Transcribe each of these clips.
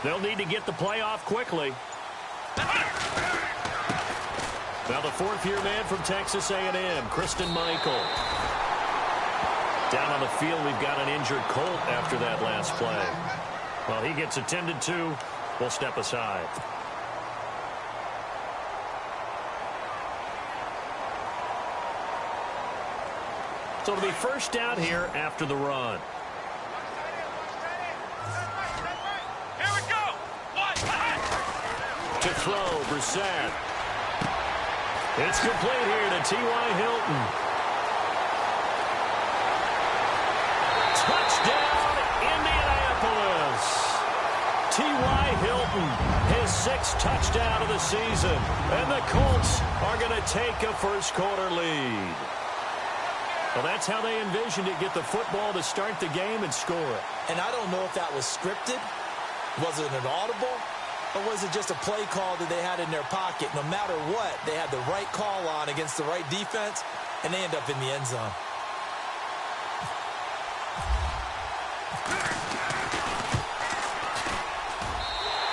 They'll need to get the play off quickly. Now the fourth-year man from Texas A&M, Kristen Michael. Down on the field, we've got an injured Colt after that last play. Well, he gets attended to. We'll step aside. So it'll be first down here after the run. Here we go. To throw, Brissett. It's complete here to T.Y. Hilton. Touchdown, Indianapolis. T.Y. Hilton, his 6th touchdown of the season. And the Colts are going to take a first-quarter lead. Well, that's how they envisioned it, get the football to start the game and score it. And I don't know if that was scripted. Was it an audible? Or was it just a play call that they had in their pocket? No matter what, they had the right call on against the right defense, and they end up in the end zone.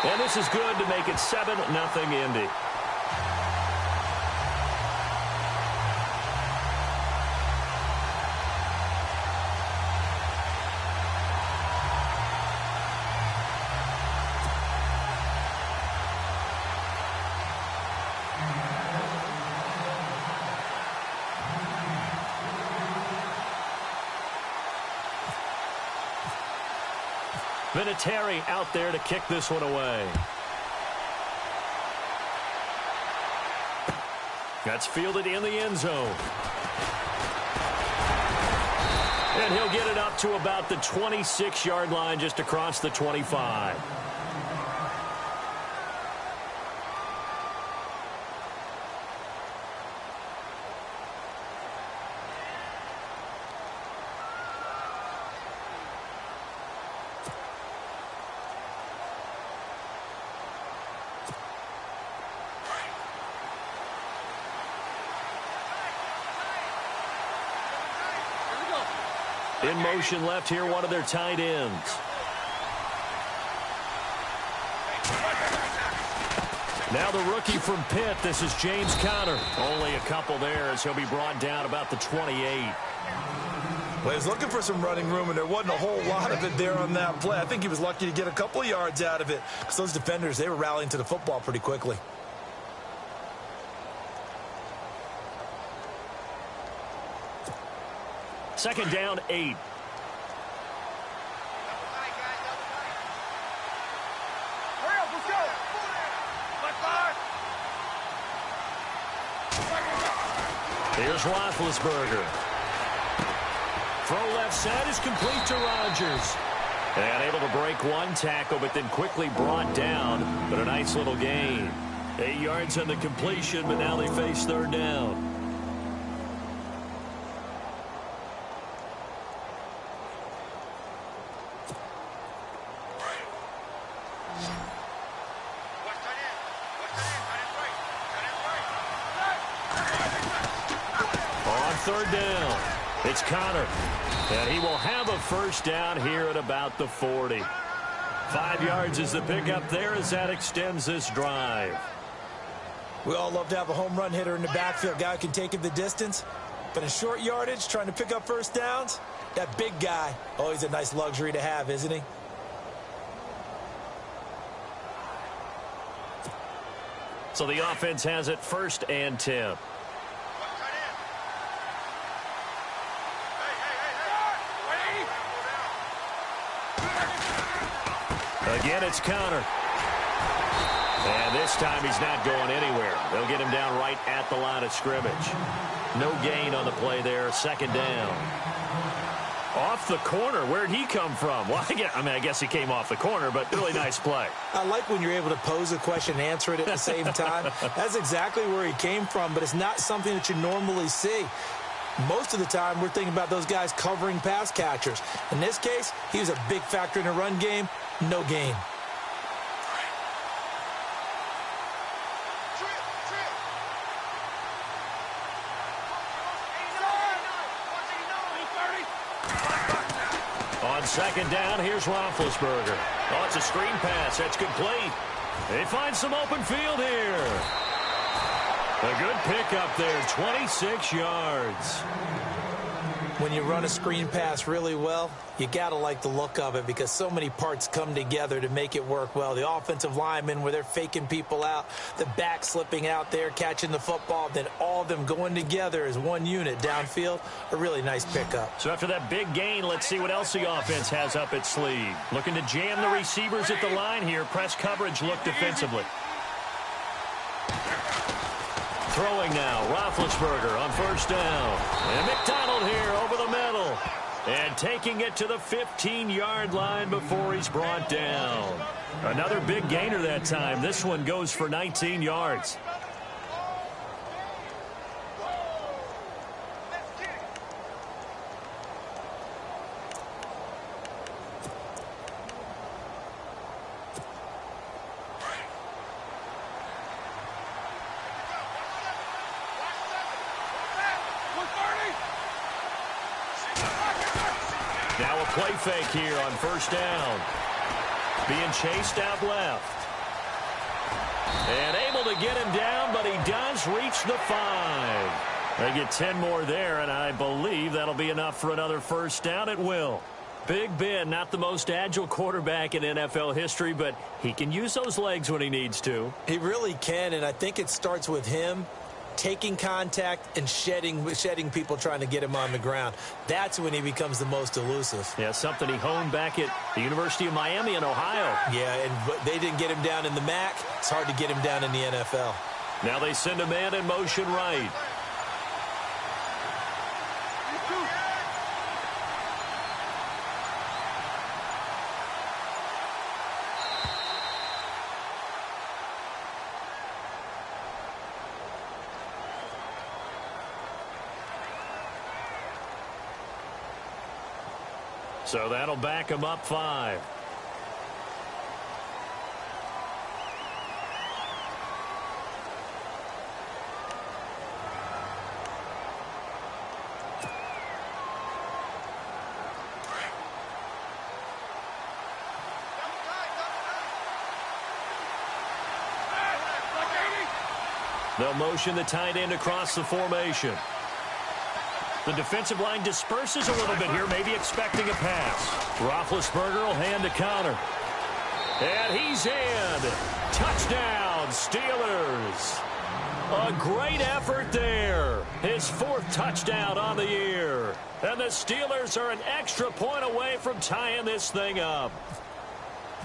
And this is good to make it 7-0 Indy. Vinatieri out there to kick this one away. That's fielded in the end zone. And he'll get it up to about the 26-yard line, just across the 25. In motion left here, one of their tight ends. Now the rookie from Pitt, this is James Conner. Only a couple there as he'll be brought down about the 28. Well, he was looking for some running room, and there wasn't a whole lot of it there on that play. I think he was lucky to get a couple of yards out of it because those defenders, they were rallying to the football pretty quickly. Second down, 8. Here's Roethlisberger. Throw left side is complete to Rodgers. And able to break one tackle, but then quickly brought down. But a nice little gain. 8 yards on the completion, but now they face third down. Third down. It's Conner. And he will have a first down here at about the 40. 5 yards is the pickup there as that extends this drive. We all love to have a home run hitter in the backfield. Guy who can take it the distance. But in short yardage, trying to pick up first downs, that big guy, always a nice luxury to have, isn't he? So the offense has it 1st and 10. Again, it's Conner. And this time he's not going anywhere. They'll get him down right at the line of scrimmage. No gain on the play there. Second down. Off the corner. Where'd he come from? Well, I guess he came off the corner, but really nice play. I like when you're able to pose a question and answer it at the same time. That's exactly where he came from, but it's not something that you normally see. Most of the time, we're thinking about those guys covering pass catchers. In this case, he was a big factor in the run game. No gain. On second down, here's Roethlisberger. Oh, it's a screen pass. That's complete. They find some open field here. A good pickup there, 26 yards. When you run a screen pass really well, you got to like the look of it because so many parts come together to make it work well. The offensive linemen, where they're faking people out, the back slipping out there, catching the football, then all of them going together as one unit downfield, a really nice pickup. So after that big gain, let's see what else the offense has up its sleeve. Looking to jam the receivers at the line here. Press coverage look defensively. Throwing now, Roethlisberger on first down. And McDonald here over the middle. And taking it to the 15-yard line before he's brought down. Another big gainer that time. This one goes for 19 yards. Now a play fake here on first down. Being chased out left. And able to get him down, but he does reach the 5. They get 10 more there, and I believe that'll be enough for another first down. It will. Big Ben, not the most agile quarterback in NFL history, but he can use those legs when he needs to. He really can, and I think it starts with him taking contact and shedding people trying to get him on the ground. That's when he becomes the most elusive. Yeah, something he honed back at the University of Miami in Ohio. Yeah, and they didn't get him down in the MAC. It's hard to get him down in the NFL. Now they send a man in motion right. So that'll back him up 5. They'll motion the tight end across the formation. The defensive line disperses a little bit here, maybe expecting a pass. Roethlisberger will hand a counter. And he's in. Touchdown, Steelers. A great effort there. His 4th touchdown on the year. And the Steelers are an extra point away from tying this thing up.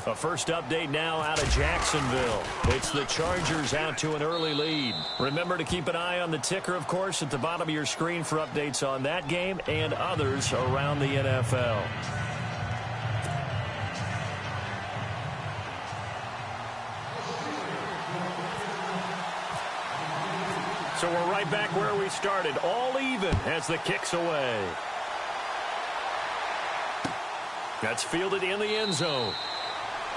A first update now out of Jacksonville. It's the Chargers out to an early lead. Remember to keep an eye on the ticker, of course, at the bottom of your screen for updates on that game and others around the NFL. So we're right back where we started, all even as the kick's away. That's fielded in the end zone.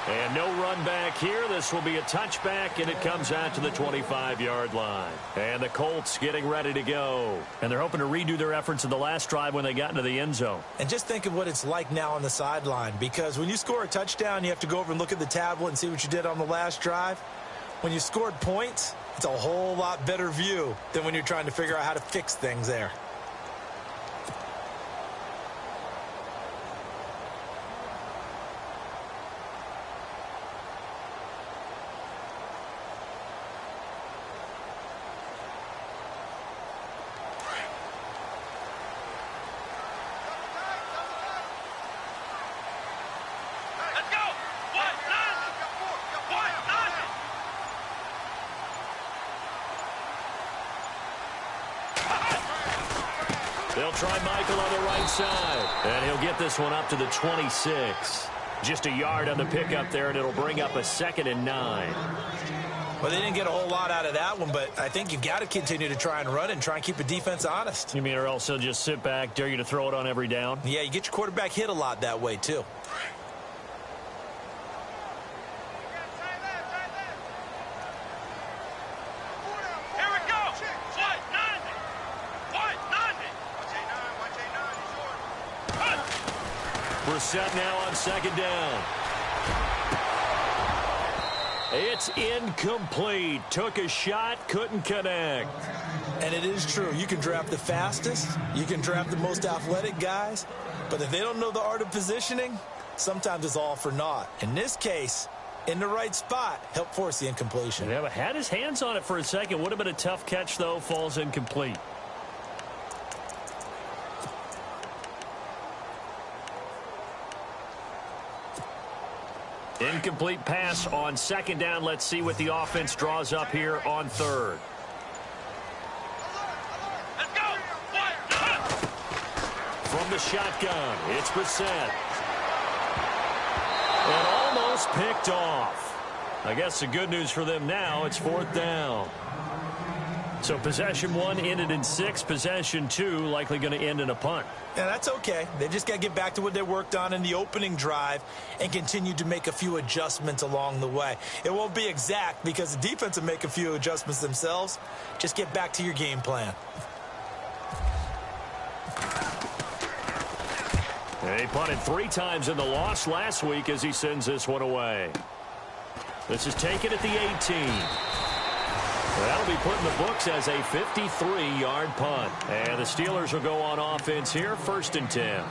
And no run back here. This will be a touchback, and it comes out to the 25-yard line. And the Colts getting ready to go. And they're hoping to redo their efforts in the last drive when they got into the end zone. And just think of what it's like now on the sideline, because when you score a touchdown, you have to go over and look at the tablet and see what you did on the last drive. When you scored points, it's a whole lot better view than when you're trying to figure out how to fix things there. They'll try Michael on the right side. And he'll get this one up to the 26. Just a yard on the pickup there, and it'll bring up a 2nd and 9. Well, they didn't get a whole lot out of that one, but I think you've got to continue to try and run and try and keep the defense honest. You mean, or else he'll just sit back, dare you to throw it on every down? Yeah, you get your quarterback hit a lot that way, too. Brissett now on second down. It's incomplete. Took a shot, couldn't connect. And it is true. You can draft the fastest. You can draft the most athletic guys. But if they don't know the art of positioning, sometimes it's all for naught. In this case, in the right spot, helped force the incompletion. Yeah, but had his hands on it for a second. Would have been a tough catch, though. Falls incomplete. Incomplete pass on second down. Let's see what the offense draws up here on third. Let's go. From the shotgun, it's Brissett. And almost picked off. I guess the good news for them now, it's fourth down. So possession one ended in 6. Possession 2 likely going to end in a punt. Yeah, that's okay. They just got to get back to what they worked on in the opening drive and continue to make a few adjustments along the way. It won't be exact because the defense will make a few adjustments themselves. Just get back to your game plan. He punted 3 times in the loss last week as he sends this one away. This is taken at the 18. That'll be put in the books as a 53-yard punt. And the Steelers will go on offense here, 1st and 10.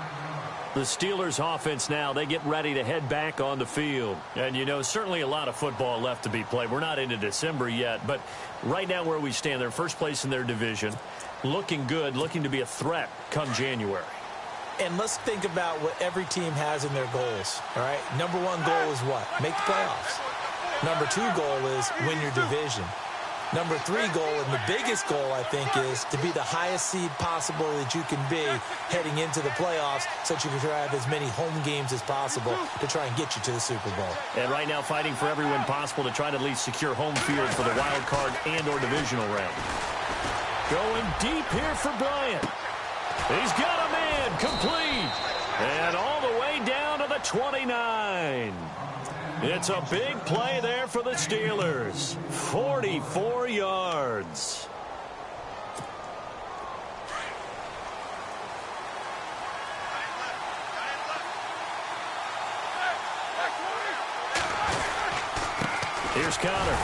The Steelers offense now, they get ready to head back on the field. And, you know, certainly a lot of football left to be played. We're not into December yet, but right now where we stand, they're first place in their division. Looking good, looking to be a threat come January. And let's think about what every team has in their goals, all right? Number 1 goal is what? Make the playoffs. Number 2 goal is win your division. Number 3 goal, and the biggest goal, I think, is to be the highest seed possible that you can be heading into the playoffs so that you can have as many home games as possible to try and get you to the Super Bowl. And right now fighting for every win possible to try to at least secure home field for the wild card and or divisional round. Going deep here for Bryant. He's got a man complete. And all the way down to the 29. It's a big play there for the Steelers. 44 yards. Here's Connor.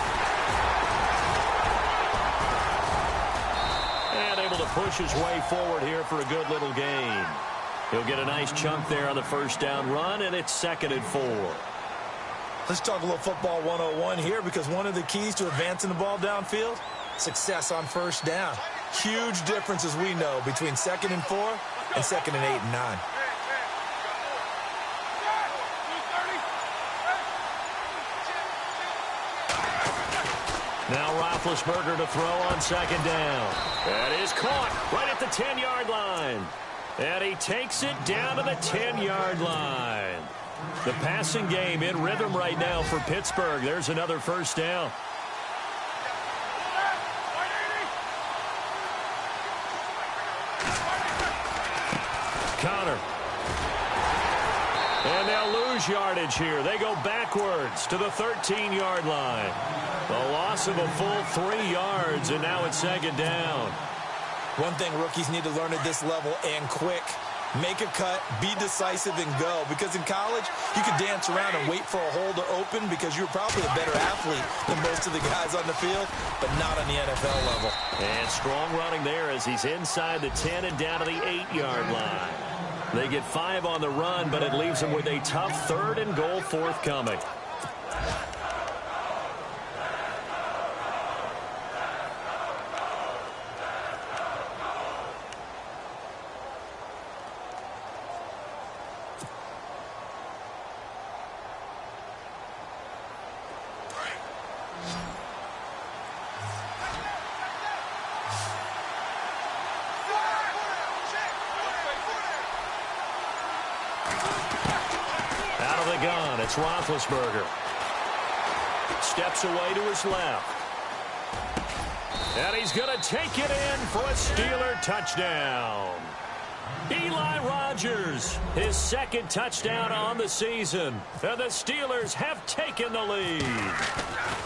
And able to push his way forward here for a good little gain. He'll get a nice chunk there on the first down run, and it's 2nd and 4. Let's talk a little football 101 here because one of the keys to advancing the ball downfield, success on first down. Huge difference, as we know, between 2nd and 4 and 2nd and 8 and 9. Now Roethlisberger to throw on 2nd down. That is caught right at the 10-yard line. And he takes it down to the 10-yard line. The passing game in rhythm right now for Pittsburgh. There's another first down. Connor. And they'll lose yardage here. They go backwards to the 13-yard line. The loss of a full 3 yards, and now it's 2nd down. One thing rookies need to learn at this level and quick. Make a cut, be decisive, and go. Because in college, you could dance around and wait for a hole to open because you're probably a better athlete than most of the guys on the field, but not on the NFL level. And strong running there as he's inside the 10 and down to the 8-yard line. They get 5 on the run, but it leaves them with a tough 3rd and goal forthcoming. It's Roethlisberger. Steps away to his left. And he's going to take it in for a Steeler touchdown. Eli Rogers, his 2nd touchdown on the season. And the Steelers have taken the lead.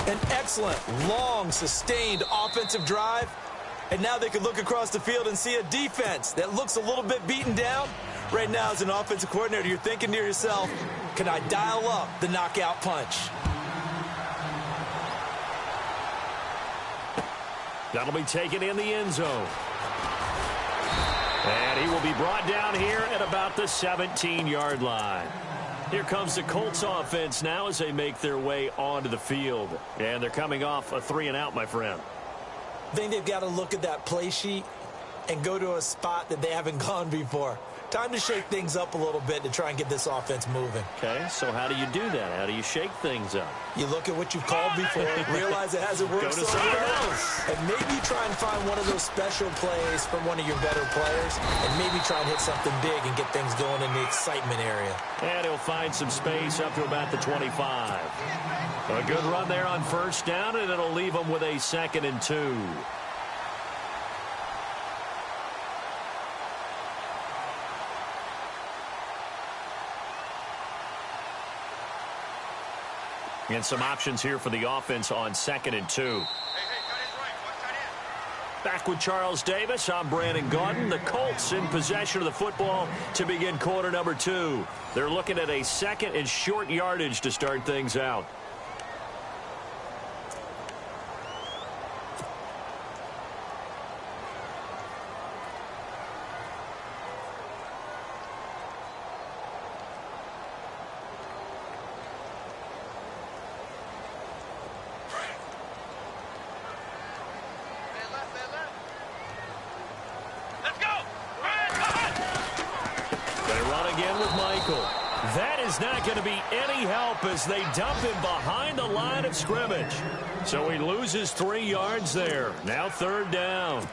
An excellent, long, sustained offensive drive. And now they can look across the field and see a defense that looks a little bit beaten down. Right now, as an offensive coordinator, you're thinking to yourself, can I dial up the knockout punch? That'll be taken in the end zone. And he will be brought down here at about the 17-yard line. Here comes the Colts offense now as they make their way onto the field. And they're coming off a 3-and-out, my friend. I think they've got to look at that play sheet and go to a spot that they haven't gone before. Time to shake things up a little bit to try and get this offense moving. Okay, so how do you do that? How do you shake things up? You look at what you've called before, realize it hasn't worked Go to so something well, else. and maybe try and find one of those special plays from one of your better players, and maybe try and hit something big and get things going in the excitement area. And he'll find some space up to about the 25. A good run there on first down, and it'll leave him with a 2nd and 2. And some options here for the offense on 2nd and 2. Back with Charles Davis, I'm Brandon Gaudin. The Colts in possession of the football to begin quarter number 2. They're looking at a 2nd and short yardage to start things out. That is not going to be any help as they dump him behind the line of scrimmage. So he loses 3 yards there. Now 3rd down.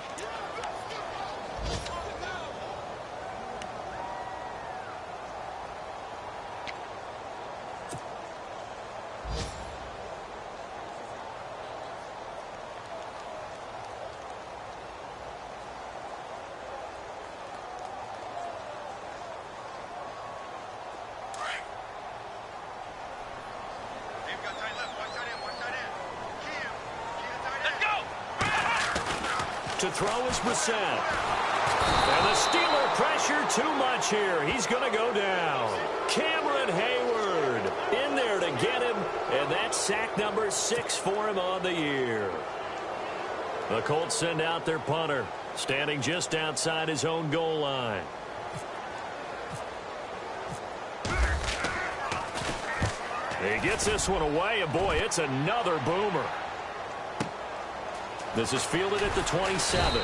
To throw is Brissett. And the Steeler pressure too much here. He's going to go down. Cameron Hayward in there to get him. And that's sack number 6 for him on the year. The Colts send out their punter, standing just outside his own goal line. He gets this one away, and boy, it's another boomer. This is fielded at the 27.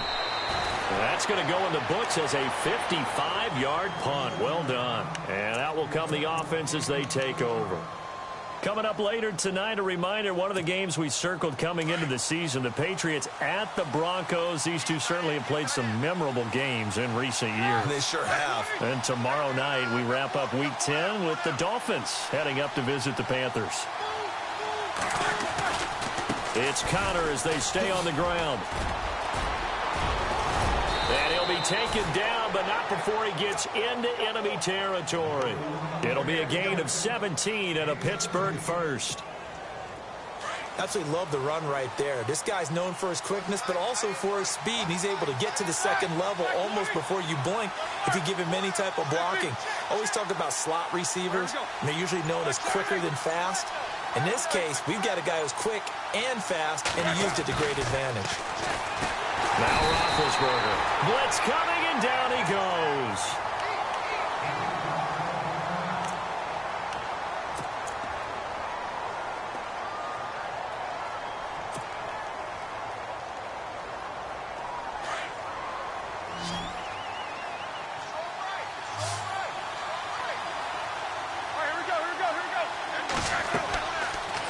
That's going to go in the books as a 55-yard punt. Well done. And out will come the offense as they take over. Coming up later tonight, a reminder, one of the games we circled coming into the season, the Patriots at the Broncos. These two certainly have played some memorable games in recent years. They sure have. And tomorrow night, we wrap up Week 10 with the Dolphins heading up to visit the Panthers. It's Connor as they stay on the ground. And he'll be taken down, but not before he gets into enemy territory. It'll be a gain of 17 and a Pittsburgh first. Absolutely love the run right there. This guy's known for his quickness, but also for his speed. And he's able to get to the second level almost before you blink if you give him any type of blocking. Always talk about slot receivers, and they're usually known as quicker than fast. In this case, we've got a guy who's quick and fast, and he used it to great advantage. Now Roethlisberger. Blitz coming, and down he goes.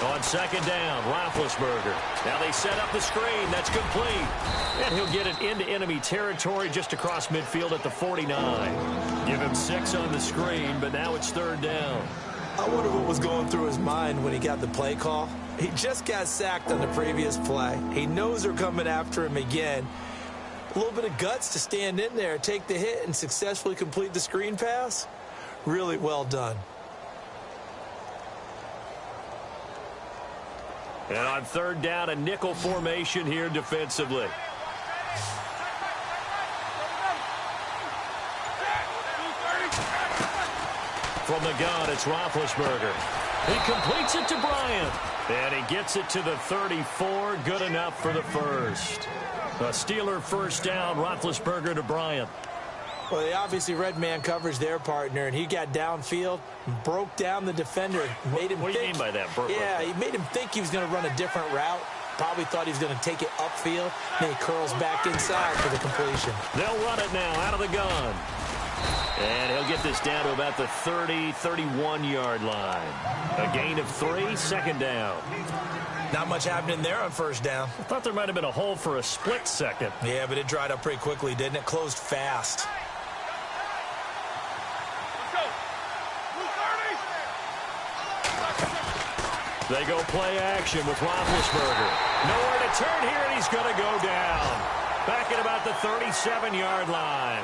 On second down, Roethlisberger. Now they set up the screen. That's complete. And he'll get it into enemy territory just across midfield at the 49. Give him 6 on the screen, but now it's 3rd down. I wonder what was going through his mind when he got the play call. He just got sacked on the previous play. He knows they're coming after him again. A little bit of guts to stand in there, take the hit, and successfully complete the screen pass. Really well done. And on 3rd down, a nickel formation here defensively. From the gun, it's Roethlisberger. He completes it to Bryant. And he gets it to the 34. Good enough for the first. A Steeler first down, Roethlisberger to Bryant. Well, they obviously read man coverage their partner, and he got downfield, broke down the defender, made him What do you mean by that? Yeah, he made him think he was going to run a different route. Probably thought he was going to take it upfield. Then he curls back inside for the completion. They'll run it now out of the gun. And he'll get this down to about the 30, 31-yard line. A gain of 3, second down. Not much happening there on first down. I thought there might have been a hole for a split second. Yeah, but it dried up pretty quickly, didn't it? Closed fast. They go play action with Roethlisberger. Nowhere to turn here, and he's going to go down. Back at about the 37-yard line.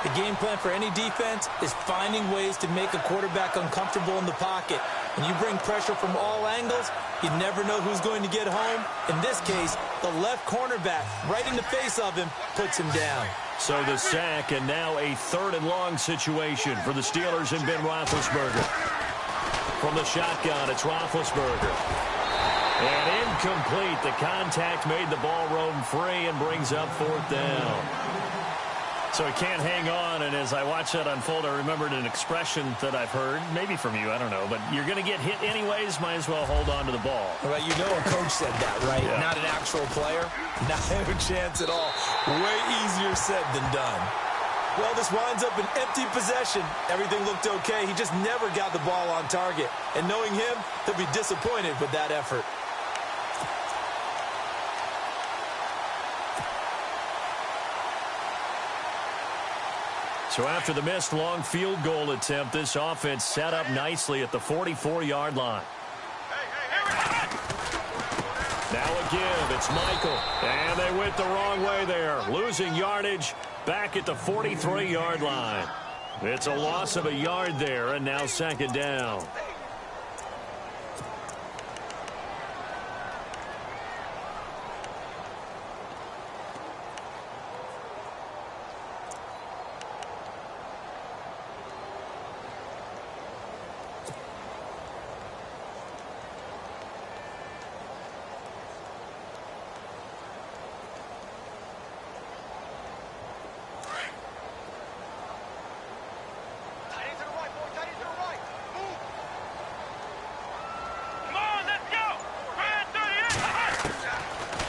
The game plan for any defense is finding ways to make a quarterback uncomfortable in the pocket. When you bring pressure from all angles, you never know who's going to get home. In this case, the left cornerback, right in the face of him, puts him down. So the sack, and now a 3rd and long situation for the Steelers and Ben Roethlisberger. From the shotgun, it's Roethlisberger. And incomplete. The contact made the ball roam free and brings up 4th down. So he can't hang on, and as I watch that unfold, I remembered an expression that I've heard, maybe from you, I don't know, but you're going to get hit anyways, might as well hold on to the ball. Well, you know a coach said that, right? Yeah. Not an actual player. Not a chance at all. Way easier said than done. Well, this winds up an empty possession. Everything looked okay. He just never got the ball on target. And knowing him, he'll be disappointed with that effort. So after the missed long field goal attempt, this offense set up nicely at the 44-yard line. Now a give. It's Michael. And they went the wrong way there. Losing yardage back at the 43-yard line. It's a loss of a yard there, and now second down.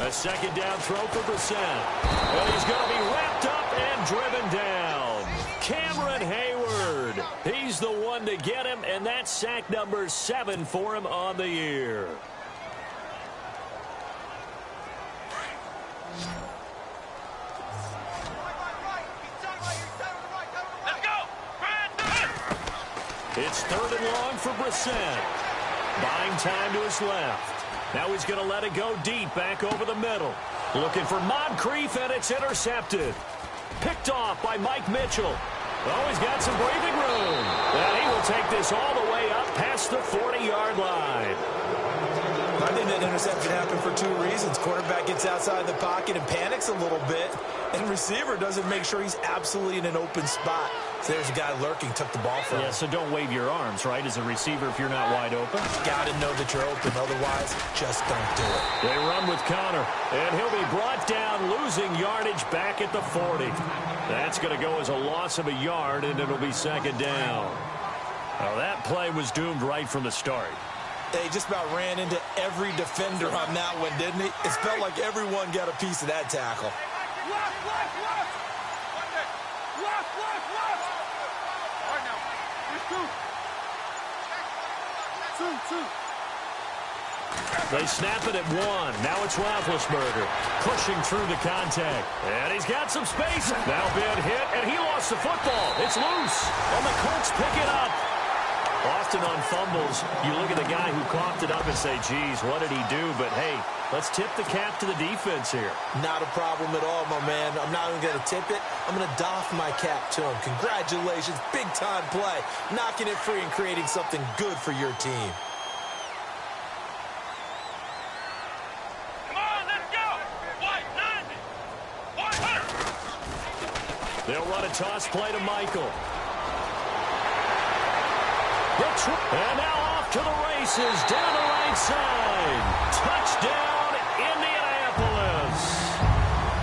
A second down throw for Brissett. And he's going to be wrapped up and driven down. Cameron Hayward. He's the one to get him, and that's sack number 7 for him on the year. It's 3rd and long for Brissett. Buying time to his left. Now he's going to let it go deep back over the middle. Looking for Moncrief, and it's intercepted. Picked off by Mike Mitchell. Oh, he's got some breathing room. And he will take this all the way up past the 40-yard line. I think that interception happened for 2 reasons. Quarterback gets outside the pocket and panics a little bit. And receiver doesn't make sure he's absolutely in an open spot. So there's a guy lurking, took the ball from him. Yeah, so don't wave your arms, right, as a receiver if you're not wide open. Got to know that you're open. Otherwise, just don't do it. They run with Connor, and he'll be brought down, losing yardage back at the 40. That's going to go as a loss of a yard, and it'll be second down. Well, that play was doomed right from the start. They just about ran into every defender on that one, didn't he? It felt like everyone got a piece of that tackle. They snap it at 1. Now it's Roethlisberger pushing through the contact. And he's got some space. Now Ben hit, and he lost the football. It's loose, and the Colts pick it up. Often on fumbles, you look at the guy who coughed it up and say, geez, what did he do? But, hey, let's tip the cap to the defense here. Not a problem at all, my man. I'm not even going to tip it. I'm going to doff my cap to him. Congratulations. Big-time play. Knocking it free and creating something good for your team. Come on, let's go. White, 90. They'll run a toss play to Michael. And now off to the races, down the right side. Touchdown, Indianapolis.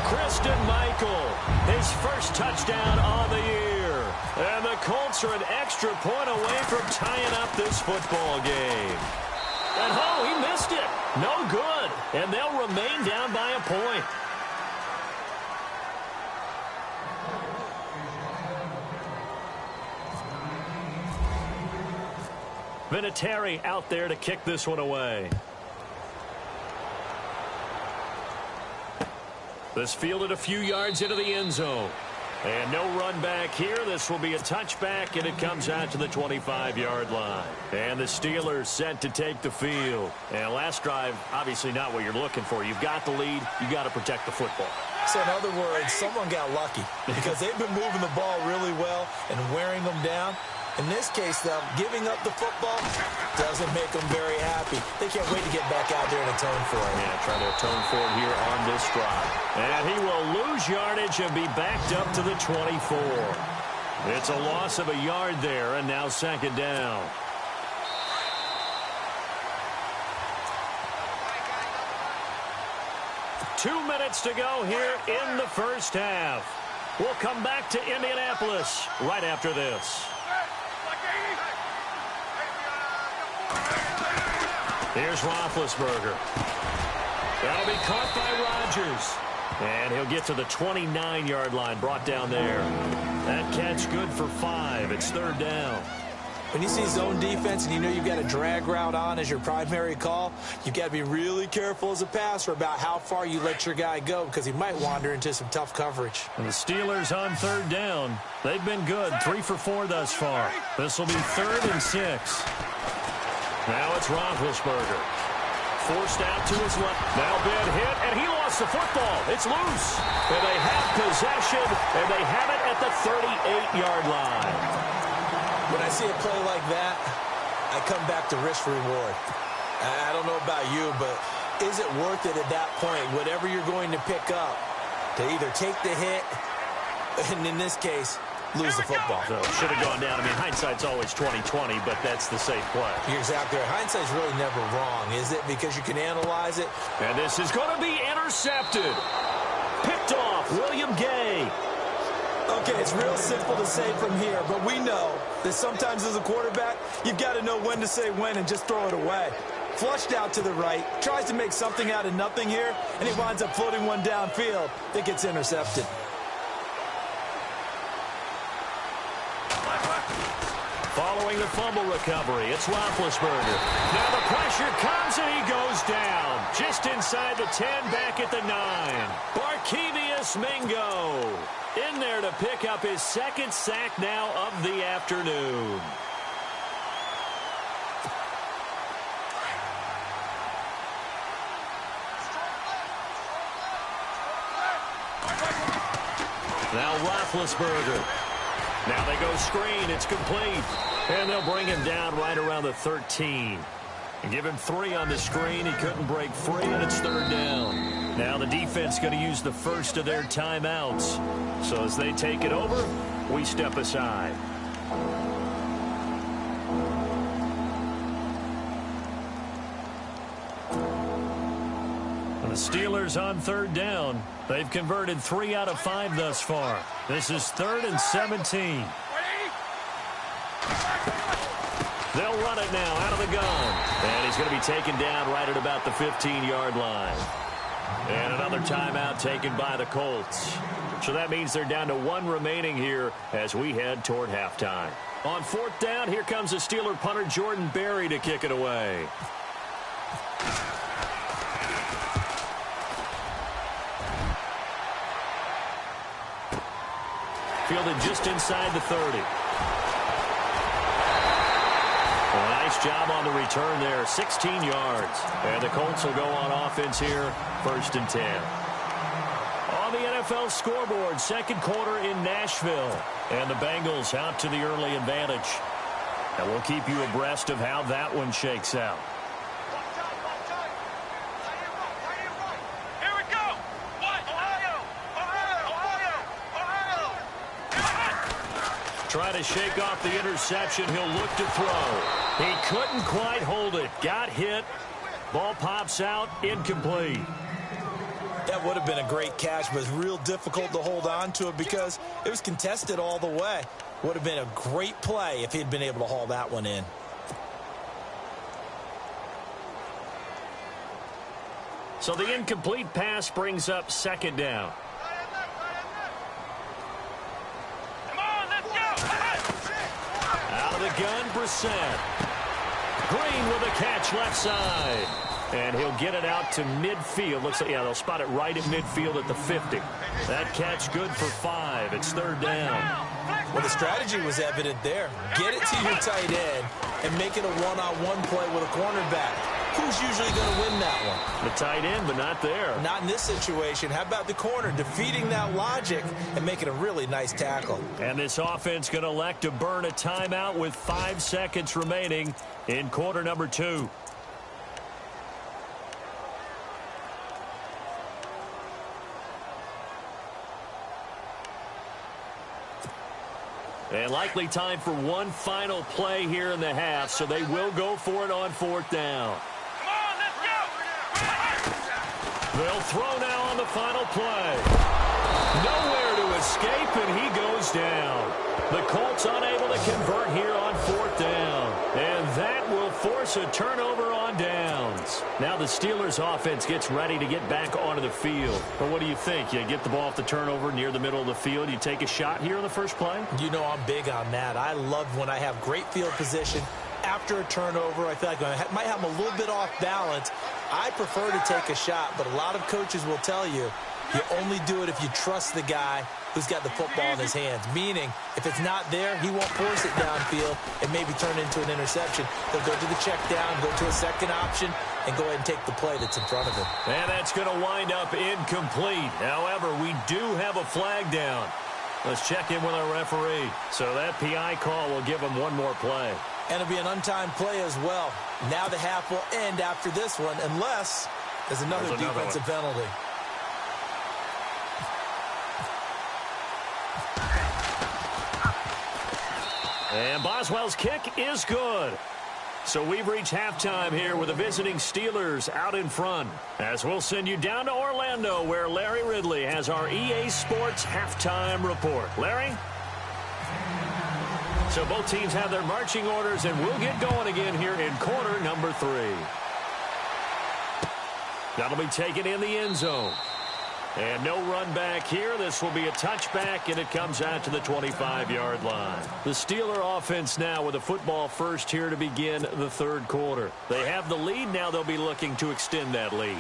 Christian Michael, his first touchdown on the year. And the Colts are an extra point away from tying up this football game. And oh, he missed it. No good. And they'll remain down by a point. Vinatieri out there to kick this one away. This fielded a few yards into the end zone. And no run back here. This will be a touchback, and it comes out to the 25-yard line. And the Steelers set to take the field. And last drive, obviously not what you're looking for. You've got the lead. You got to protect the football. So in other words, someone got lucky because they've been moving the ball really well and wearing them down. In this case, though, giving up the football doesn't make them very happy. They can't wait to get back out there and atone for it. Yeah, trying to atone for it here on this drive. And he will lose yardage and be backed up to the 24. It's a loss of a yard there, and now second down. Two minutes to go here in the first half. We'll come back to Indianapolis right after this. Here's Roethlisberger. That'll be caught by Rodgers. And he'll get to the 29-yard line, brought down there. That catch good for 5. It's third down. When you see zone defense and you know you've got a drag route on as your primary call, you've got to be really careful as a passer about how far you let your guy go because he might wander into some tough coverage. And the Steelers on third down. They've been good, 3 for 4 thus far. This will be 3rd and 6. Now it's Roethlisberger. Forced out to his left. Now been hit, and he lost the football. It's loose. And they have possession, and they have it at the 38-yard line. When I see a play like that, I come back to risk reward. I don't know about you, but is it worth it at that point, whatever you're going to pick up, to either take the hit, and in this case, lose the football? So should have gone down. I mean, hindsight's always 20/20, but that's the safe play. You're exactly right. Hindsight's really never wrong, is it? Because you can analyze it. And this is going to be intercepted. Picked off, William Gay. Okay, it's real simple to say from here, but we know that sometimes as a quarterback, you've got to know when to say when and just throw it away. Flushed out to the right, tries to make something out of nothing here, and he winds up floating one downfield that gets intercepted. Following the fumble recovery, it's Roethlisberger. Now the pressure comes and he goes down. Just inside the 10, back at the 9. Barkevious Mingo in there to pick up his second sack now of the afternoon. Now Roethlisberger. Now they go screen. It's complete. And they'll bring him down right around the 13. And give him 3 on the screen. He couldn't break free, and it's third down. Now the defense going to use the first of their timeouts. So as they take it over, we step aside. And the Steelers on third down. They've converted 3 out of 5 thus far. This is 3rd and 17. They'll run it now out of the gun. And he's going to be taken down right at about the 15-yard line. And another timeout taken by the Colts. So that means they're down to 1 remaining here as we head toward halftime. On 4th down, here comes the Steeler punter Jordan Berry to kick it away. Fielded just inside the 30. A nice job on the return there, 16 yards. And the Colts will go on offense here, 1st and 10. On the NFL scoreboard, second quarter in Nashville. And the Bengals out to the early advantage. And we'll keep you abreast of how that one shakes out. Here we go. What? Ohio. Try to shake off the interception. He'll look to throw. He couldn't quite hold it. Got hit. Ball pops out. Incomplete. That would have been a great catch, but it's real difficult to hold on to it because it was contested all the way. Would have been a great play if he'd been able to haul that one in. So the incomplete pass brings up second down. Come on, let's go. Out of the gun, Brissett. Green with a catch left side. And he'll get it out to midfield. Looks like, yeah, they'll spot it right at midfield at the 50. That catch good for 5. It's third down. Well, the strategy was evident there. Get it to your tight end and make it a one-on-one play with a cornerback. Who's usually going to win that one? The tight end, but not there. Not in this situation. How about the corner defeating that logic and making a really nice tackle? And this offense going to elect to burn a timeout with 5 seconds remaining in quarter number 2. And likely time for one final play here in the half, so they will go for it on 4th down. Come on, let's go. They'll throw now on the final play. Nowhere to escape, and he goes down. The Colts unable to convert here on 4th down. And that will force a turnover on downs. Now the Steelers offense gets ready to get back onto the field. But what do you think? You get the ball off the turnover near the middle of the field. You take a shot here on the first play? You know I'm big on that. I love when I have great field position. After a turnover, I feel like I might have them a little bit off balance. I prefer to take a shot, but a lot of coaches will tell you only do it if you trust the guy who's got the football in his hands. Meaning, if it's not there, he won't force it downfield and maybe turn it into an interception. He'll go to the check down, go to a second option, and go ahead and take the play that's in front of him. And that's going to wind up incomplete. However, we do have a flag down. Let's check in with our referee. So that PI call will give him one more play. And it'll be an untimed play as well. Now the half will end after this one, unless there's another defensive penalty. And Boswell's kick is good. So we've reached halftime here with the visiting Steelers out in front. As we'll send you down to Orlando, where Larry Ridley has our EA Sports halftime report. Larry? So both teams have their marching orders, and we'll get going again here in quarter number 3. That'll be taken in the end zone. And no run back here. This will be a touchback, and it comes out to the 25-yard line. The Steeler offense now with a football first here to begin the third quarter. They have the lead. Now they'll be looking to extend that lead.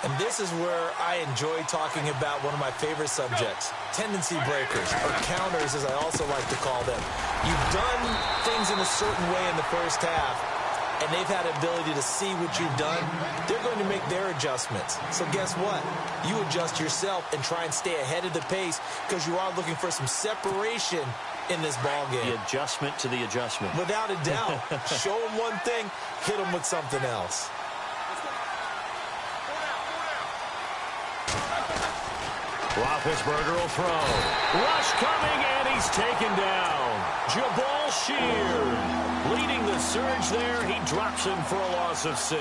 And this is where I enjoy talking about one of my favorite subjects, tendency breakers, or counters as I also like to call them. You've done things in a certain way in the first half, and they've had the ability to see what you've done. They're going to make their adjustments. So guess what? You adjust yourself and try and stay ahead of the pace because you are looking for some separation in this ball game. The adjustment to the adjustment. Without a doubt. Show them one thing, hit them with something else. Roethlisberger will throw. Rush coming, and he's taken down. Jabal Sheard leading the surge there. He drops him for a loss of 6.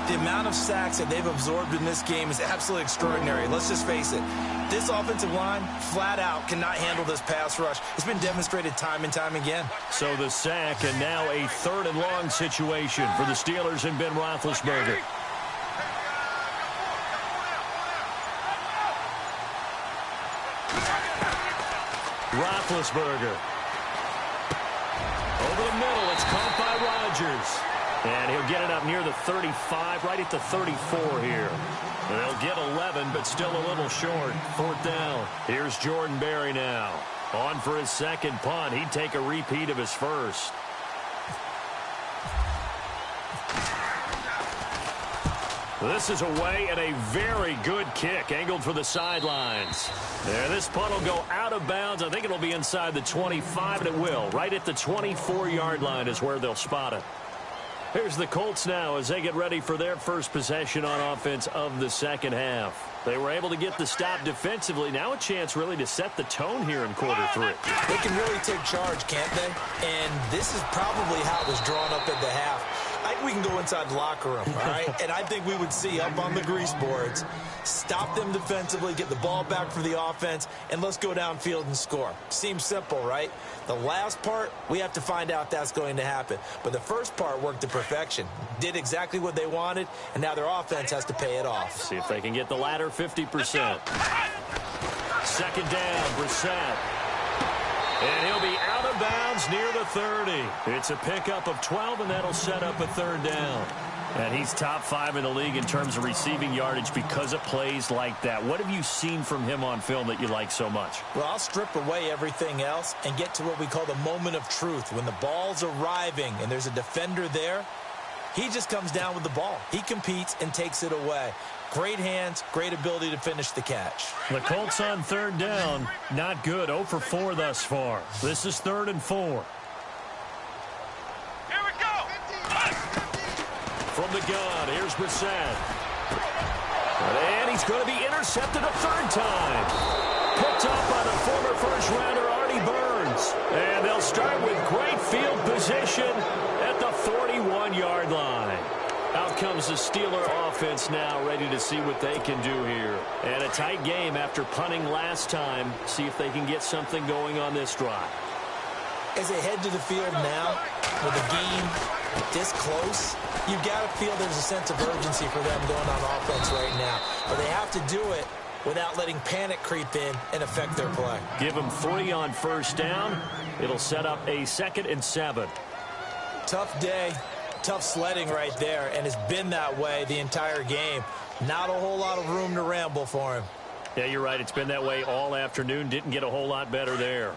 The amount of sacks that they've absorbed in this game is absolutely extraordinary. Let's just face it. This offensive line, flat out, cannot handle this pass rush. It's been demonstrated time and time again. So the sack, and now a 3rd and long situation for the Steelers and Ben Roethlisberger. Roethlisberger. Over the middle, it's caught by Rodgers. And he'll get it up near the 35, right at the 34 here. And they'll get 11, but still a little short. 4th down. Here's Jordan Berry now. On for his second punt. He'd take a repeat of his first. This is away, and a very good kick angled for the sidelines. There, this punt will go out of bounds. I think it'll be inside the 25, and it will. Right at the 24-yard line is where they'll spot it. Here's the Colts now as they get ready for their first possession on offense of the second half. They were able to get the stop defensively. Now a chance really to set the tone here in quarter three. They can really take charge, can't they? And this is probably how it was drawn up at the half. I think we can go inside the locker room, all right? And I think we would see up on the grease boards, stop them defensively, get the ball back for the offense, and let's go downfield and score. Seems simple, right? The last part, we have to find out that's going to happen. But the first part worked to perfection. Did exactly what they wanted, and now their offense has to pay it off. See if they can get the latter 50%. Second down, Brissett. And he'll be out of bounds near the 30. It's a pickup of 12, and that'll set up a third down. And he's top 5 in the league in terms of receiving yardage because of plays like that. What have you seen from him on film that you like so much? Well, I'll strip away everything else and get to what we call the moment of truth. When the ball's arriving and there's a defender there, he just comes down with the ball. He competes and takes it away. Great hands, great ability to finish the catch. The Colts on third down, not good. 0 for 4 thus far. This is 3rd and 4. Here we go. From the gun, here's Brissett. And he's going to be intercepted a third time. Picked up by the former first-rounder Artie Burns. And they'll start with great field position at the 41-yard line. Out comes the Steeler offense now, ready to see what they can do here. And a tight game after punting last time. See if they can get something going on this drive. As they head to the field now, with the game this close, you've got to feel there's a sense of urgency for them going on offense right now. But they have to do it without letting panic creep in and affect their play. Give them 3 on first down. It'll set up a 2nd and 7. Tough day. Tough sledding right there, and it's been that way the entire game. Not a whole lot of room to ramble for him. Yeah, you're right. It's been that way all afternoon. Didn't get a whole lot better there.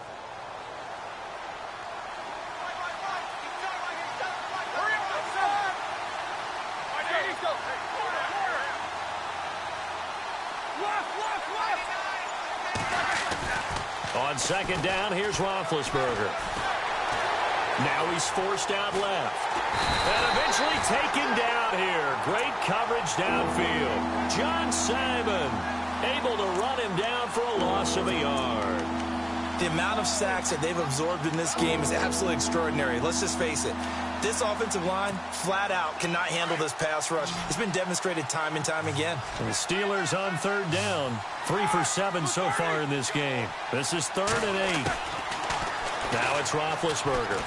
On second down, here's Roethlisberger. Now he's forced out left. And eventually taken down here. Great coverage downfield. John Simon able to run him down for a loss of a yard. The amount of sacks that they've absorbed in this game is absolutely extraordinary. Let's just face it. This offensive line, flat out, cannot handle this pass rush. It's been demonstrated time and time again. And the Steelers on third down. 3 for 7 so far in this game. This is 3rd and 8. Now it's Roethlisberger.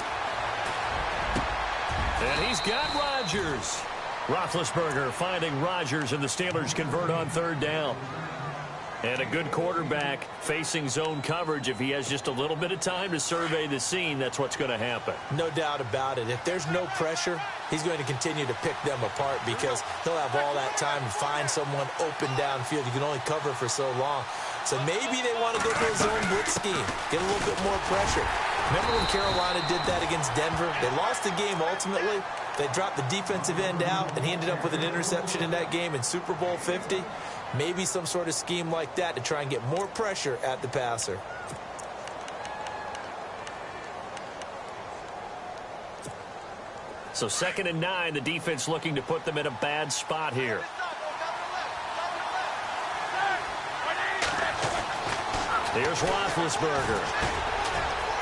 And he's got Rodgers. Roethlisberger finding Rodgers, and the Steelers convert on third down. And a good quarterback facing zone coverage. If he has just a little bit of time to survey the scene, that's what's going to happen. No doubt about it. If there's no pressure, he's going to continue to pick them apart because he'll have all that time to find someone open downfield. You can only cover for so long. So maybe they want to go to a zone blitz scheme, get a little bit more pressure. Remember when Carolina did that against Denver? They lost the game ultimately. They dropped the defensive end out, and he ended up with an interception in that game in Super Bowl 50. Maybe some sort of scheme like that to try and get more pressure at the passer. So 2nd and 9, the defense looking to put them in a bad spot here. Here's Roethlisberger.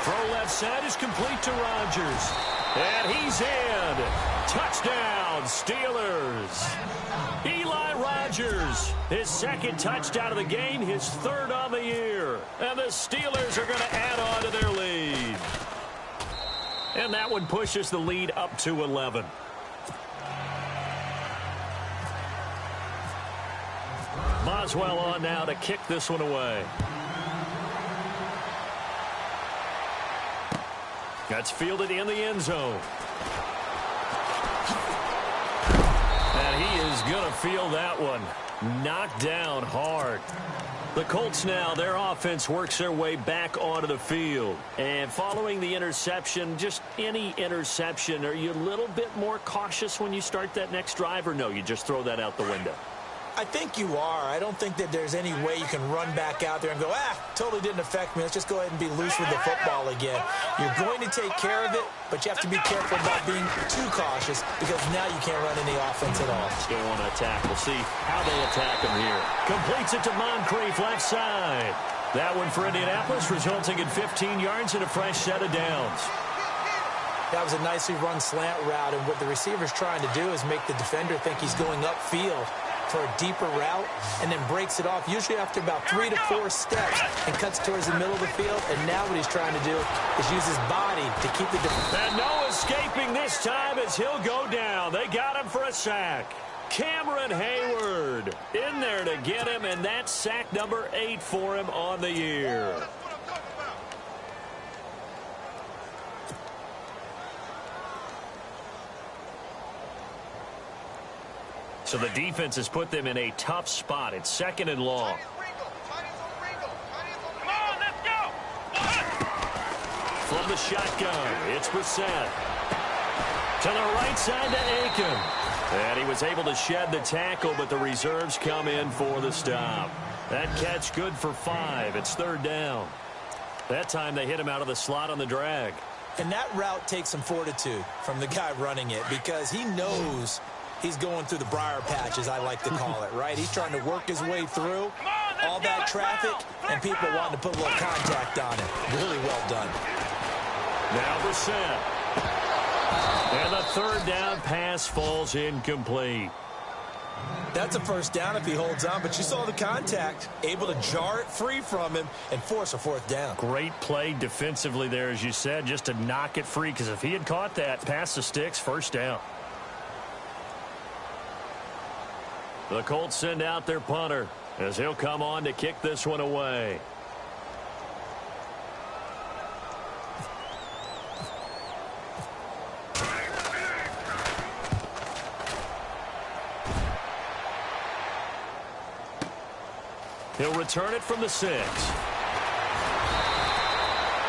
Throw left side is complete to Rodgers. And he's in. Touchdown, Steelers. Eli Rodgers, his 2nd touchdown of the game, his 3rd on the year. And the Steelers are going to add on to their lead. And that one pushes the lead up to 11. Boswell on now to kick this one away. That's fielded in the end zone. And he is going to field that one. Knocked down hard. The Colts now, their offense works their way back onto the field. And following the interception, just any interception, are you a little bit more cautious when you start that next drive, or no, you just throw that out the window? I think you are. I don't think that there's any way you can run back out there and go, totally didn't affect me. Let's just go ahead and be loose with the football again. You're going to take care of it, but you have to be careful about being too cautious because now you can't run any offense at all. Let's go on an attack. We'll see how they attack him here. Completes it to Moncrief, left side. That one for Indianapolis, resulting in 15 yards and a fresh set of downs. That was a nicely run slant route, and what the receiver's trying to do is make the defender think he's going upfield for a deeper route and then breaks it off, usually after about 3 to 4 steps, and cuts towards the middle of the field. And now what he's trying to do is use his body to keep the defender. And no escaping this time as he'll go down. They got him for a sack. Cameron Hayward in there to get him, and that's sack number 8 for him on the year. So the defense has put them in a tough spot. It's 2nd and long. Come on, let's go. From the shotgun, it's Brissett. To the right side to Aiken. And he was able to shed the tackle, but the reserves come in for the stop. That catch good for 5. It's 3rd down. That time they hit him out of the slot on the drag. And that route takes some fortitude from the guy running it because he knows he's going through the briar patch, as I like to call it, right? He's trying to work his way through all that traffic and people wanting to put a little contact on it. Really well done. Now Brissett. And the 3rd down pass falls incomplete. That's a 1st down if he holds on, but you saw the contact, able to jar it free from him and force a 4th down. Great play defensively there, as you said, just to knock it free, because if he had caught that, past the sticks, 1st down. The Colts send out their punter as he'll come on to kick this one away. He'll return it from the 6.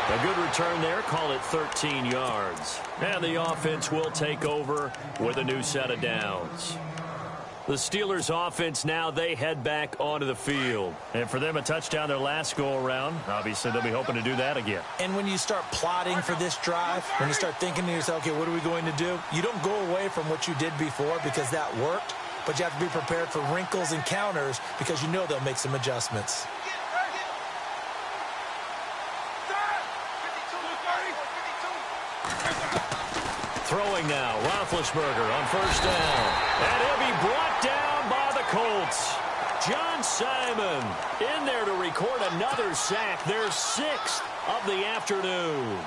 A good return there. Call it 13 yards. And the offense will take over with a new set of downs. The Steelers offense now, they head back onto the field. And for them, a touchdown their last go-around. Obviously, they'll be hoping to do that again. And when you start plotting for this drive, when you start thinking to yourself, okay, what are we going to do? You don't go away from what you did before because that worked, but you have to be prepared for wrinkles and counters because you know they'll make some adjustments. Throwing now, Roethlisberger on 1st down. And he'll be brought down by the Colts. John Simon in there to record another sack, their 6th of the afternoon.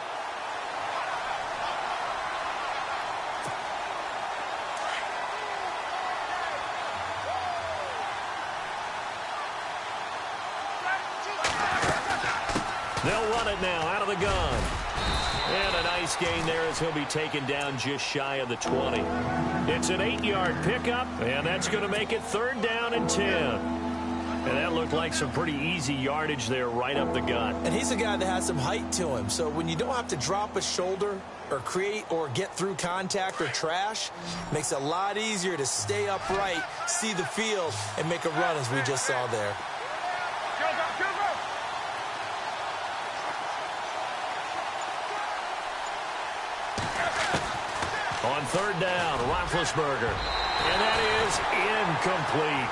They'll run it now out of the gun. And a nice gain there as he'll be taken down just shy of the 20. It's an 8-yard pickup, and that's going to make it 3rd down and 10. And that looked like some pretty easy yardage there right up the gut. And he's a guy that has some height to him, so when you don't have to drop a shoulder or create or get through contact or trash, makes it a lot easier to stay upright, see the field, and make a run as we just saw there. On 3rd down, Roethlisberger. And that is incomplete.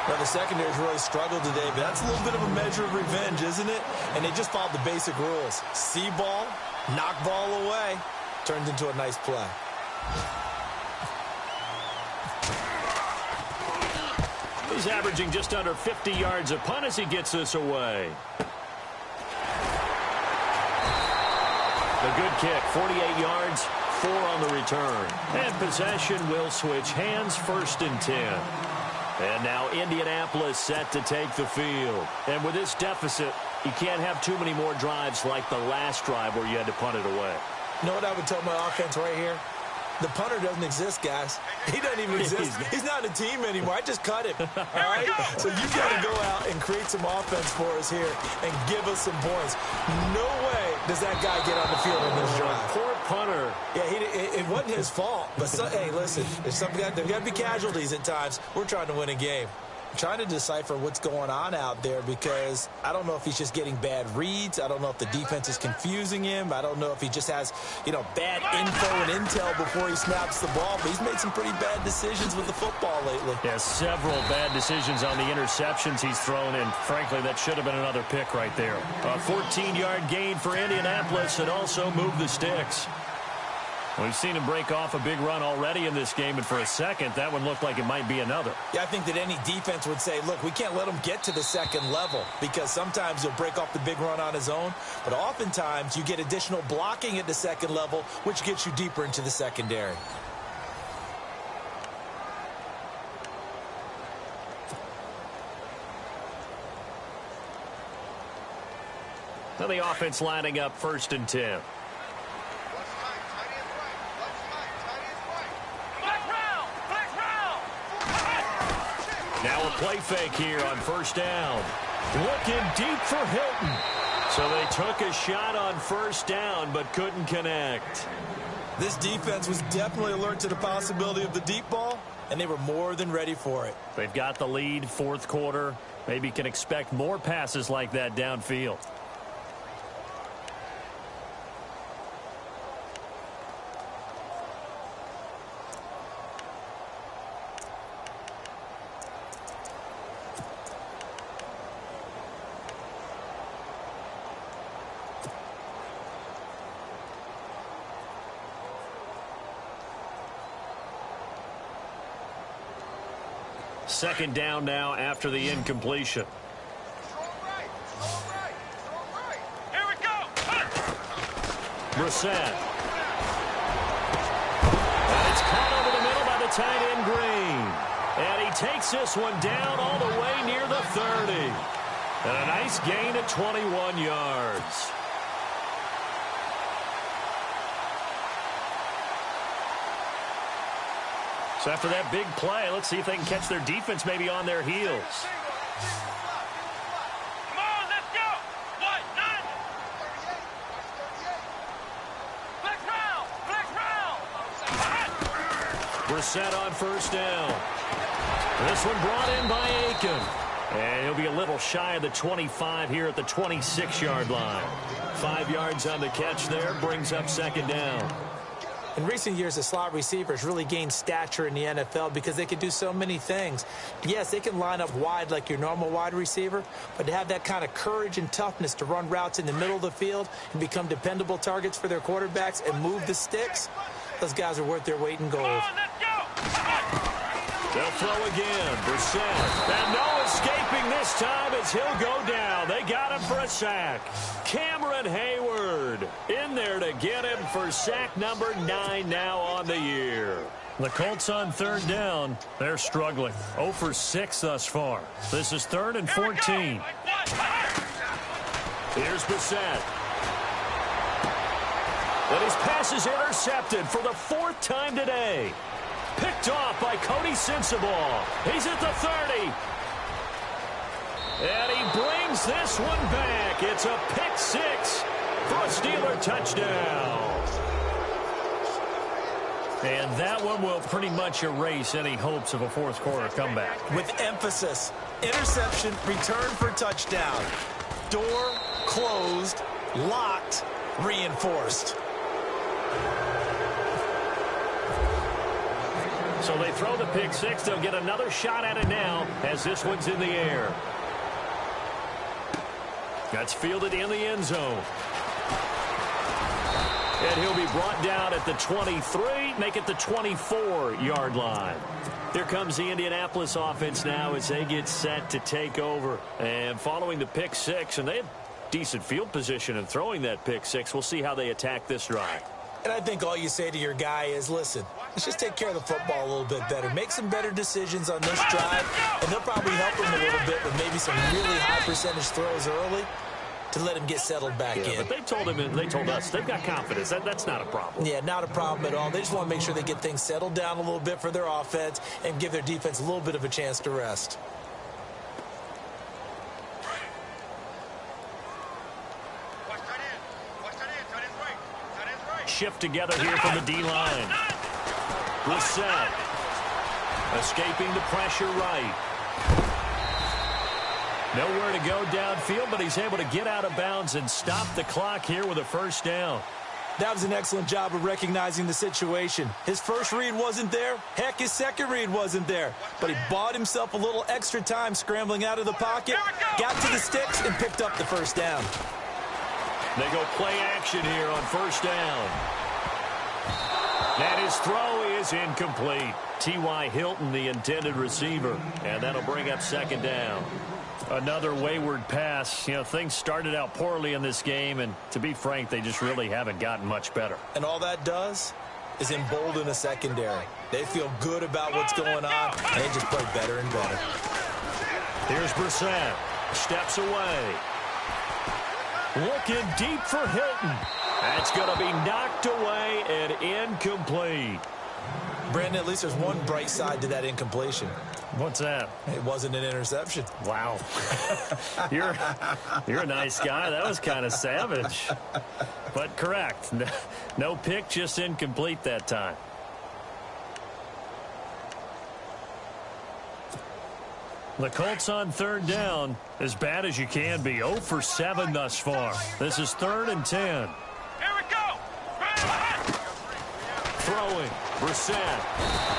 Well, the secondary's really struggled today, but that's a little bit of a measure of revenge, isn't it? And they just followed the basic rules. See ball, knock ball away. Turns into a nice play. He's averaging just under 50 yards a punt as he gets this away. The good kick, 48 yards, 4 on the return. And possession will switch hands, 1st and 10. And now Indianapolis set to take the field. And with this deficit, you can't have too many more drives like the last drive where you had to punt it away. You know what I would tell my offense right here? The punter doesn't exist, guys. He doesn't even exist. He's not a team anymore. I just cut him. All right? So you got to go out and create some offense for us here and give us some points. No way does that guy get on the field in this drive. Poor punter. Yeah, it wasn't his fault. But, hey, listen, there's got to be casualties at times. We're trying to win a game. Trying to decipher what's going on out there because I don't know if he's just getting bad reads. I don't know if the defense is confusing him. I don't know if he just has, bad info and intel before he snaps the ball. But he's made some pretty bad decisions with the football lately. Yeah, several bad decisions on the interceptions he's thrown, and frankly, that should have been another pick right there. A 14-yard gain for Indianapolis and also move the sticks. We've seen him break off a big run already in this game, and for a second, that one looked like it might be another. Yeah, I think that any defense would say, look, we can't let him get to the second level because sometimes he'll break off the big run on his own, but oftentimes you get additional blocking at the second level, which gets you deeper into the secondary. Now the offense lining up 1st and 10. Now a play fake here on 1st down. Looking deep for Hilton. So they took a shot on 1st down but couldn't connect. This defense was definitely alert to the possibility of the deep ball, and they were more than ready for it. They've got the lead, 4th quarter. Maybe can expect more passes like that downfield. Second down now after the incompletion. Here we go. Brissett. And it's caught over the middle by the tight end Green. And he takes this one down all the way near the 30. And a nice gain at 21 yards. So after that big play, let's see if they can catch their defense maybe on their heels. Come on, let's go. What? None. Flex round. Brissett on 1st down. This one brought in by Aiken. And he'll be a little shy of the 25 here at the 26-yard line. 5 yards on the catch there, brings up 2nd down. In recent years, the slot receivers really gained stature in the NFL because they can do so many things. Yes, they can line up wide like your normal wide receiver, but to have that kind of courage and toughness to run routes in the middle of the field and become dependable targets for their quarterbacks and move the sticks, those guys are worth their weight in gold. Come on, let's go. They'll throw again. Brissett. And no escaping this time as he'll go down. They got him for a sack. Cameron Hayward in there to get him for sack number 9 now on the year. The Colts on 3rd down. They're struggling. 0 for 6 thus far. This is 3rd and 14. Here's Brissett. And his pass is intercepted for the 4th time today. Picked off by Cody Sensabaugh. He's at the 30. And he brings this one back. It's a pick 6 for a Steeler touchdown. And that one will pretty much erase any hopes of a 4th quarter comeback. With emphasis, interception, return for touchdown. Door closed, locked, reinforced. So they throw the pick 6. They'll get another shot at it now as this one's in the air. That's fielded in the end zone. And he'll be brought down at the 23, make it the 24-yard line. Here comes the Indianapolis offense now as they get set to take over. And following the pick 6, and they had decent field position in throwing that pick 6. We'll see how they attack this drive. And I think all you say to your guy is, listen, let's just take care of the football a little bit better. Make some better decisions on this drive, and they'll probably help him a little bit with maybe some really high percentage throws early to let him get settled back in. But they told him, and they told us, they've got confidence. That's not a problem. Yeah, not a problem at all. They just want to make sure they get things settled down a little bit for their offense and give their defense a little bit of a chance to rest. Shift together here from the D-line. Brissett escaping the pressure right. Nowhere to go downfield, but he's able to get out of bounds and stop the clock here with a first down. That was an excellent job of recognizing the situation. His first read wasn't there. Heck, his second read wasn't there. But he bought himself a little extra time scrambling out of the pocket, got to the sticks, and picked up the first down. They go play action here on first down. And his throw is incomplete. T.Y. Hilton, the intended receiver. And that'll bring up second down. Another wayward pass. You know, things started out poorly in this game, and to be frank, they just really haven't gotten much better. And all that does is embolden the secondary. They feel good about what's going on, and they just play better and better. Here's Brissett. Steps away. Looking deep for Hilton. That's going to be knocked away and incomplete. Brandon, at least there's one bright side to that incompletion. What's that? It wasn't an interception. Wow. You're a nice guy. That was kind of savage. But correct. No pick, just incomplete that time. The Colts on third down, as bad as you can be. 0 for 7 thus far. This is 3rd and 10. Here we go. Throwing. Brissett.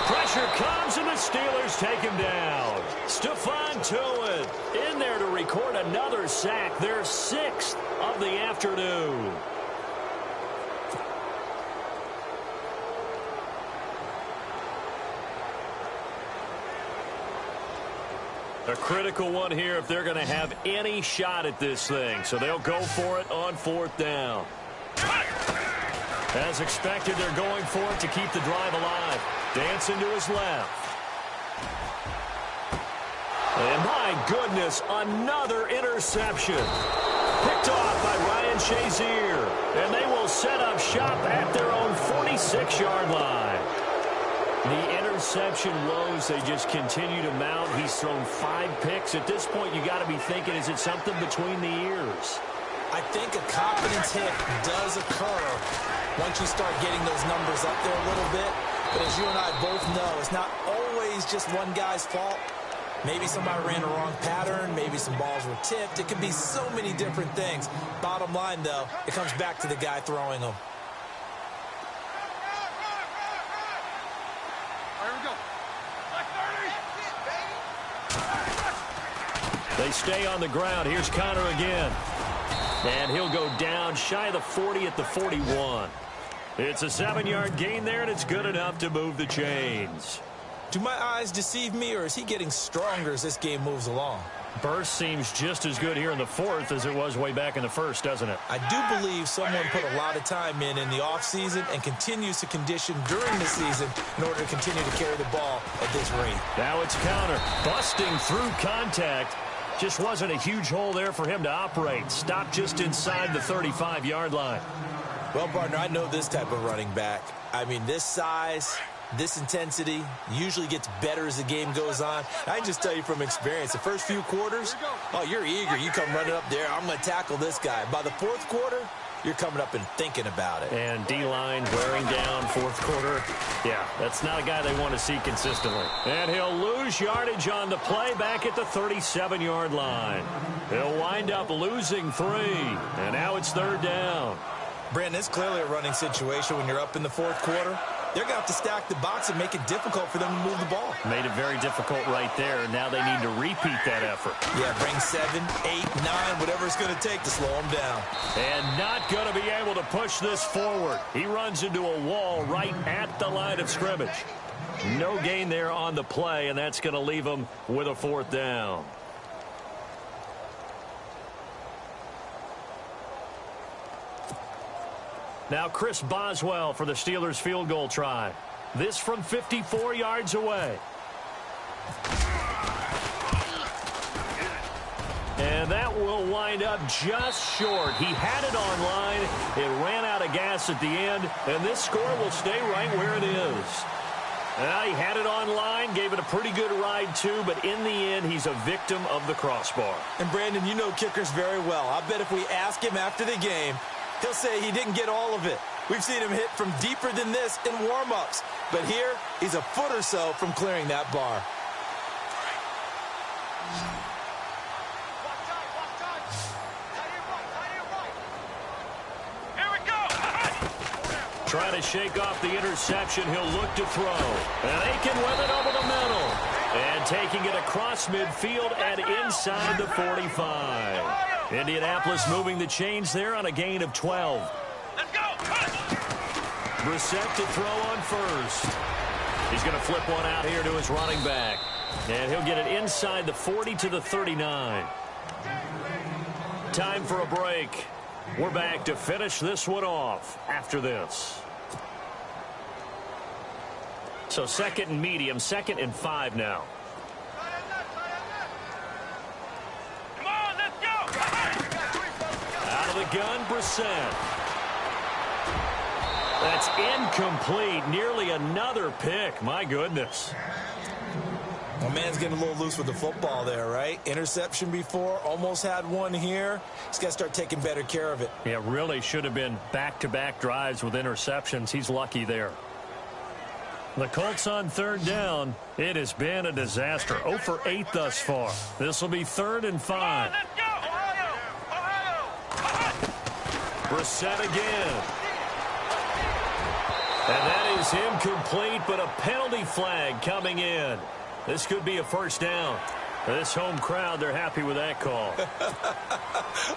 Pressure comes, and the Steelers take him down. Stephon Tuitt in there to record another sack. Their 6th of the afternoon. A critical one here if they're going to have any shot at this thing. So they'll go for it on 4th down. As expected, they're going for it to keep the drive alive. Dancing to his left. And my goodness, another interception. Picked off by Ryan Shazier. And they will set up shop at their own 46-yard line. The interception woes, they just continue to mount. He's thrown 5 picks. At this point, you got to be thinking, is it something between the ears? I think a confidence hit does occur once you start getting those numbers up there a little bit. But as you and I both know, it's not always just one guy's fault. Maybe somebody ran a wrong pattern. Maybe some balls were tipped. It could be so many different things. Bottom line, though, it comes back to the guy throwing them. They stay on the ground. Here's Connor again. And he'll go down shy of the 40 at the 41. It's a 7-yard gain there, and it's good enough to move the chains. Do my eyes deceive me, or is he getting stronger as this game moves along? Burst seems just as good here in the 4th as it was way back in the 1st, doesn't it? I do believe someone put a lot of time in the offseason and continues to condition during the season in order to continue to carry the ball at this rate. Now it's Connor busting through contact. Just wasn't a huge hole there for him to operate. Stopped just inside the 35-yard line. Well, partner, I know this type of running back. I mean, this size, this intensity usually gets better as the game goes on. I can just tell you from experience, the first few quarters, oh, you're eager. You come running up there, I'm going to tackle this guy. By the 4th quarter, you're coming up and thinking about it. And D-line wearing down 4th quarter. Yeah, that's not a guy they want to see consistently. And he'll lose yardage on the play back at the 37-yard line. He'll wind up losing 3. And now it's 3rd down. Brandon, it's clearly a running situation when you're up in the 4th quarter. They're going to have to stack the box and make it difficult for them to move the ball. Made it very difficult right there. Now they need to repeat that effort. Yeah, bring 7, 8, 9, whatever it's going to take to slow them down. And not going to be able to push this forward. He runs into a wall right at the line of scrimmage. No gain there on the play, and that's going to leave him with a 4th down. Now Chris Boswell for the Steelers field goal try. This from 54 yards away. And that will wind up just short. He had it on line. It ran out of gas at the end, and this score will stay right where it is. He had it on line, gave it a pretty good ride too, but in the end, he's a victim of the crossbar. And Brandon, you know kickers very well. I bet if we ask him after the game, he'll say he didn't get all of it. We've seen him hit from deeper than this in warm-ups. But here, he's a foot or so from clearing that bar. Trying to shake off the interception. He'll look to throw. And Aiken with it over the middle. And taking it across midfield and inside the 45. Indianapolis moving the chains there on a gain of 12. Let's go. Brissett to throw on first. He's going to flip one out here to his running back. And he'll get it inside the 40 to the 39. Time for a break. We're back to finish this one off after this. So second and medium, 2nd and 5 now. Come on, let's go. Out of the gun, Brissett. That's incomplete. Nearly another pick. My goodness. Well, man's getting a little loose with the football there, right? Interception before, almost had one here. He's got to start taking better care of it. Yeah, really should have been back-to-back drives with interceptions. He's lucky there. The Colts on 3rd down. It has been a disaster. 0 for 8 thus far. This will be 3rd and 5. Let's go. Ohio. Ohio. Brissett again. And that is incomplete, but a penalty flag coming in. This could be a first down. This home crowd, they're happy with that call.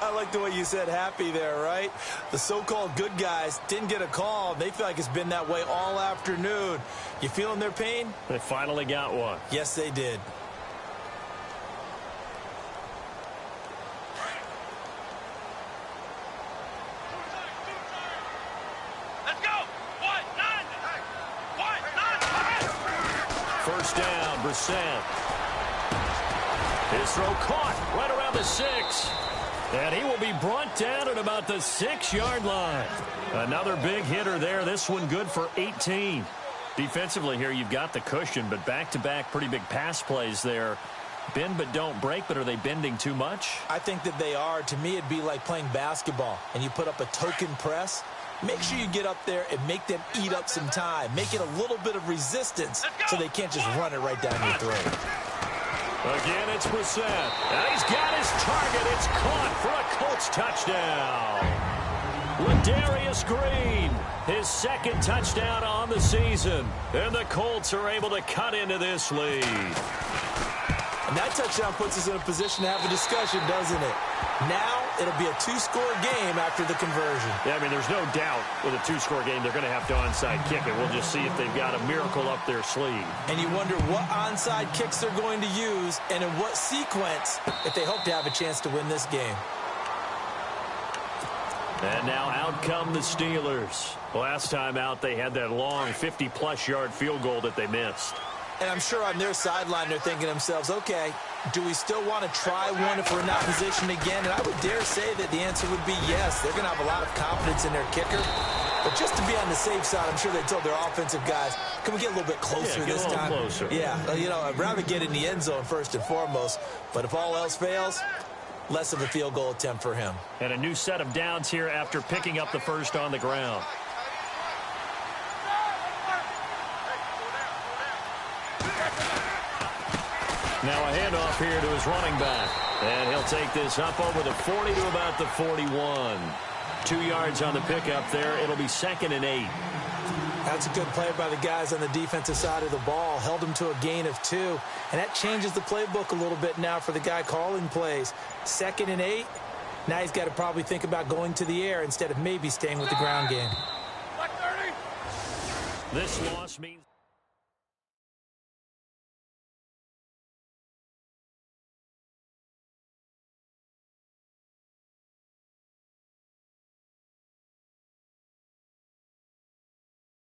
I like the way you said happy there, right? The so-called good guys didn't get a call. They feel like it's been that way all afternoon. You feeling their pain? They finally got one. Yes, they did. Let's go. What? 9. What? 9. First down, Brissett. His throw caught right around the 6. And he will be brought down at about the 6-yard line. Another big hitter there. This one good for 18. Defensively here, you've got the cushion, but back-to-back pretty big pass plays there. Bend but don't break, but are they bending too much? I think that they are. To me, it'd be like playing basketball, and you put up a token press. Make sure you get up there and make them eat up some time. Make it a little bit of resistance so they can't just run it right down your throat. Again, it's Brissett. And he's got his target. It's caught for a Colts touchdown. Ladarius Green, his 2nd touchdown on the season. And the Colts are able to cut into this lead. And that touchdown puts us in a position to have a discussion, doesn't it? Now it'll be a 2-score game after the conversion. Yeah, I mean, there's no doubt with a 2-score game they're going to have to onside kick it. We'll just see if they've got a miracle up their sleeve. And you wonder what onside kicks they're going to use and in what sequence if they hope to have a chance to win this game. And now out come the Steelers. Last time out, they had that long 50-plus yard field goal that they missed. And I'm sure on their sideline they're thinking to themselves, okay, do we still want to try one if we're in that position again? And I would dare say that the answer would be yes. They're going to have a lot of confidence in their kicker. But just to be on the safe side, I'm sure they told their offensive guys, can we get a little bit closer this time? Closer. Yeah, you know, I'd rather get in the end zone first and foremost. But if all else fails, less of a field goal attempt for him. And a new set of downs here after picking up the first on the ground. Now a handoff here to his running back. And he'll take this up over the 40 to about the 41. 2 yards on the pickup there. It'll be 2nd and 8. That's a good play by the guys on the defensive side of the ball. Held them to a gain of 2. And that changes the playbook a little bit now for the guy calling plays. 2nd and 8. Now he's got to probably think about going to the air instead of maybe staying with the ground game. This loss means...